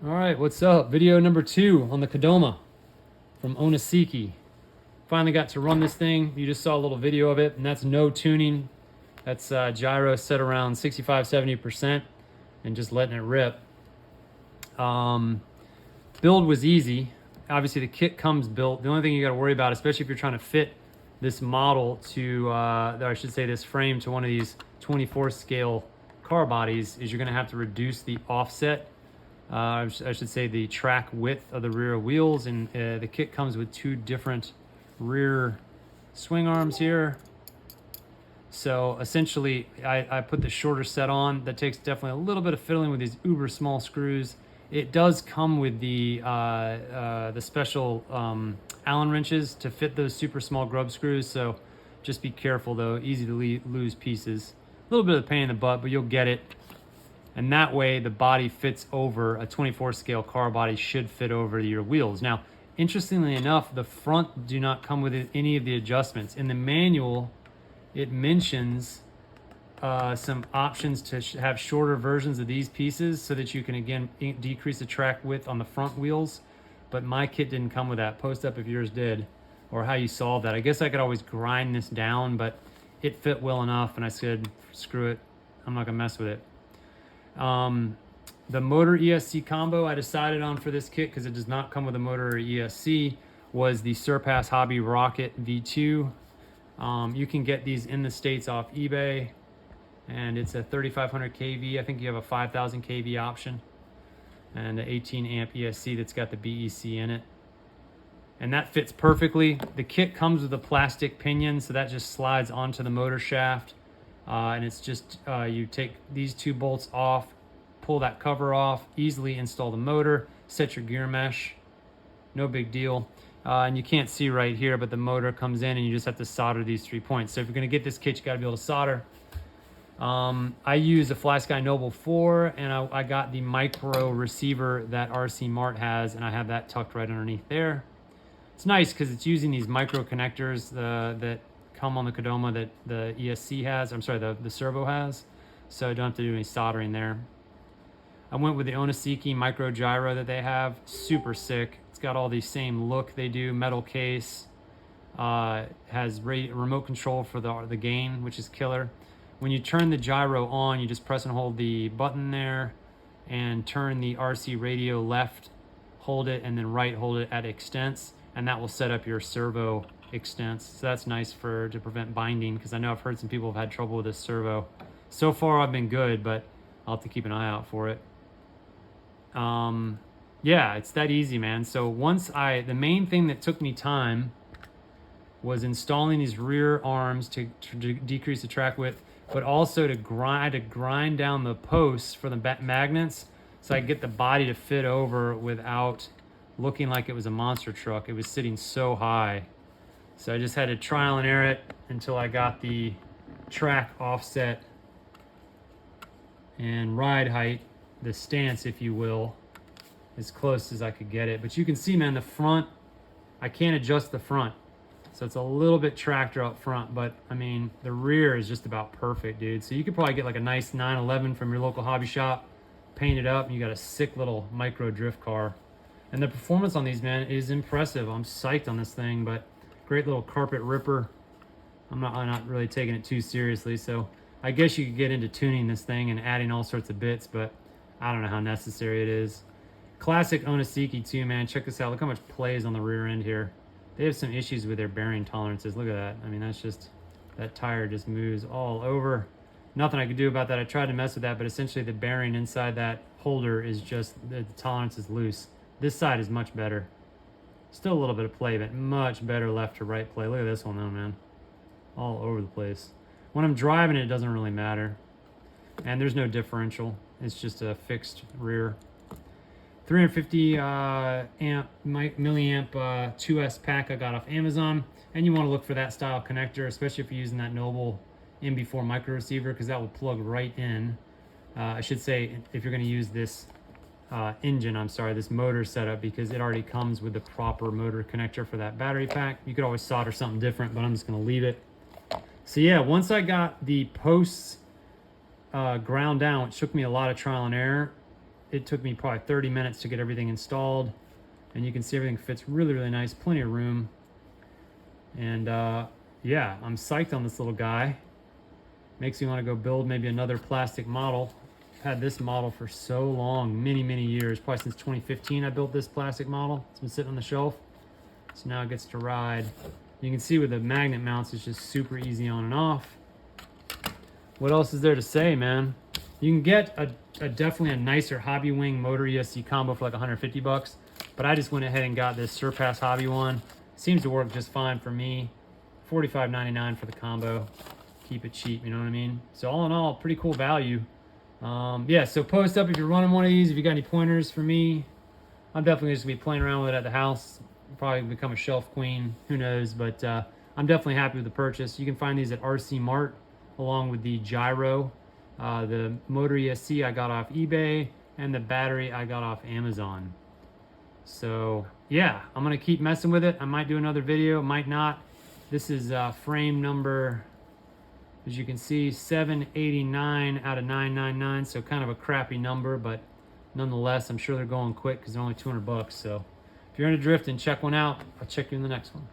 All right, what's up? Video number 2 on the Kodama from ONISIKI. Finally got to run this thing. You just saw a little video of it, and that's no tuning. That's gyro set around 65-70% and just letting it rip. Build was easy. Obviously the kit comes built. The only thing you got to worry about, especially if you're trying to fit this model to, or I should say this frame to one of these 24 scale car bodies, is you're going to have to reduce the offset. I should say the track width of the rear wheels, and the kit comes with 2 different rear swing arms here. So essentially I put the shorter set on. That takes definitely a little bit of fiddling with these uber small screws. It does come with the special Allen wrenches to fit those super small grub screws, so just be careful though. Easy to lose pieces. A little bit of a pain in the butt, but you'll get it. And that way the body fits over, a 24 scale car body should fit over your wheels. Now, interestingly enough, the front do not come with any of the adjustments. In the manual, it mentions some options to have shorter versions of these pieces so that you can, again, decrease the track width on the front wheels. But my kit didn't come with that. Post up if yours did, or how you solve that. I guess I could always grind this down, but it fit well enough, and I said, screw it, I'm not gonna mess with it. The motor ESC combo I decided on for this kit, because it does not come with a motor or ESC, was the Surpass Hobby Rocket V2. You can get these in the States off eBay, and it's a 3500 kV. I think you have a 5000 kV option, and an 18 amp ESC that's got the BEC in it. And that fits perfectly. The kit comes with a plastic pinion, so that just slides onto the motor shaft. And it's just, you take these 2 bolts off, pull that cover off, easily install the motor, set your gear mesh, no big deal. And you can't see right here, but the motor comes in and you just have to solder these 3 points. So if you're gonna get this kit, you gotta be able to solder. I use a FlySky Noble 4, and I got the micro receiver that RC Mart has, and I have that tucked right underneath there. It's nice because it's using these micro connectors that come on the Kodama that the ESC has, I'm sorry, the servo has, so I don't have to do any soldering there. I went with the ONISIKI micro gyro that they have. Super sick. It's got all the same look they do, metal case, has remote control for the gain, which is killer. When you turn the gyro on, you just press and hold the button there and turn the RC radio left, hold it, and then right, hold it at extents, and that will set up your servo extents. So that's nice to prevent binding, because I know I've heard some people have had trouble with this servo. So far I've been good, but I'll have to keep an eye out for it. Yeah, it's that easy, man. So the main thing that took me time was installing these rear arms to decrease the track width, but also to grind down the posts for the magnets so I could get the body to fit over without looking like it was a monster truck. It was sitting so high. So I just had to trial and error it until I got the track offset and ride height, the stance, if you will, as close as I could get it. But you can see, man, the front, I can't adjust the front. So it's a little bit tractor up front, but I mean, the rear is just about perfect, dude. So you could probably get like a nice 911 from your local hobby shop, paint it up, and you got a sick little micro drift car. And the performance on these, man, is impressive. I'm psyched on this thing, but great little carpet ripper. I'm not really taking it too seriously, so I guess you could get into tuning this thing and adding all sorts of bits, but I don't know how necessary it is. Classic ONISIKI too, man. Check this out. Look how much play is on the rear end here. They have some issues with their bearing tolerances. Look at that. I mean, that's just, that tire just moves all over. Nothing I could do about that. I tried to mess with that, but essentially the bearing inside that holder is just, the tolerance is loose. This side is much better. Still a little bit of play, but much better left to right play. Look at this one though, man. All over the place. When I'm driving it doesn't really matter. And there's no differential. It's just a fixed rear. 350 milliamp 2S pack I got off Amazon. And you want to look for that style connector, especially if you're using that Noble MB4 micro receiver, because that will plug right in. I should say, if you're going to use this this motor setup, because it already comes with the proper motor connector for that battery pack. You could always solder something different, but I'm just going to leave it. So yeah, once I got the posts ground down, which took me a lot of trial and error, it took me probably 30 minutes to get everything installed, and you can see everything fits really, really nice, plenty of room. And yeah, I'm psyched on this little guy. Makes me want to go build maybe another plastic model. I've had this model for so long, many, many years, probably since 2015 I built this plastic model. It's been sitting on the shelf, so now it gets to ride. You can see with the magnet mounts, it's just super easy on and off. What else is there to say, man? You can get a definitely a nicer Hobby Wing motor ESC combo for like 150 bucks, but I just went ahead and got this Surpass Hobby one. Seems to work just fine for me. $45.99 for the combo. Keep it cheap, you know what I mean? So all in all, pretty cool value. Yeah, so post up if you're running one of these, if you got any pointers for me. I'm definitely just gonna be playing around with it at the house. Probably become a shelf queen, who knows, but I'm definitely happy with the purchase. You can find these at RC Mart along with the Gyro. The motor ESC I got off eBay, and the battery I got off Amazon. So yeah, I'm gonna keep messing with it. I might do another video, might not. This is frame number, as you can see, 789 out of 999, so kind of a crappy number, but nonetheless, I'm sure they're going quick because they're only 200 bucks. So if you're into drifting, check one out. I'll check you in the next one.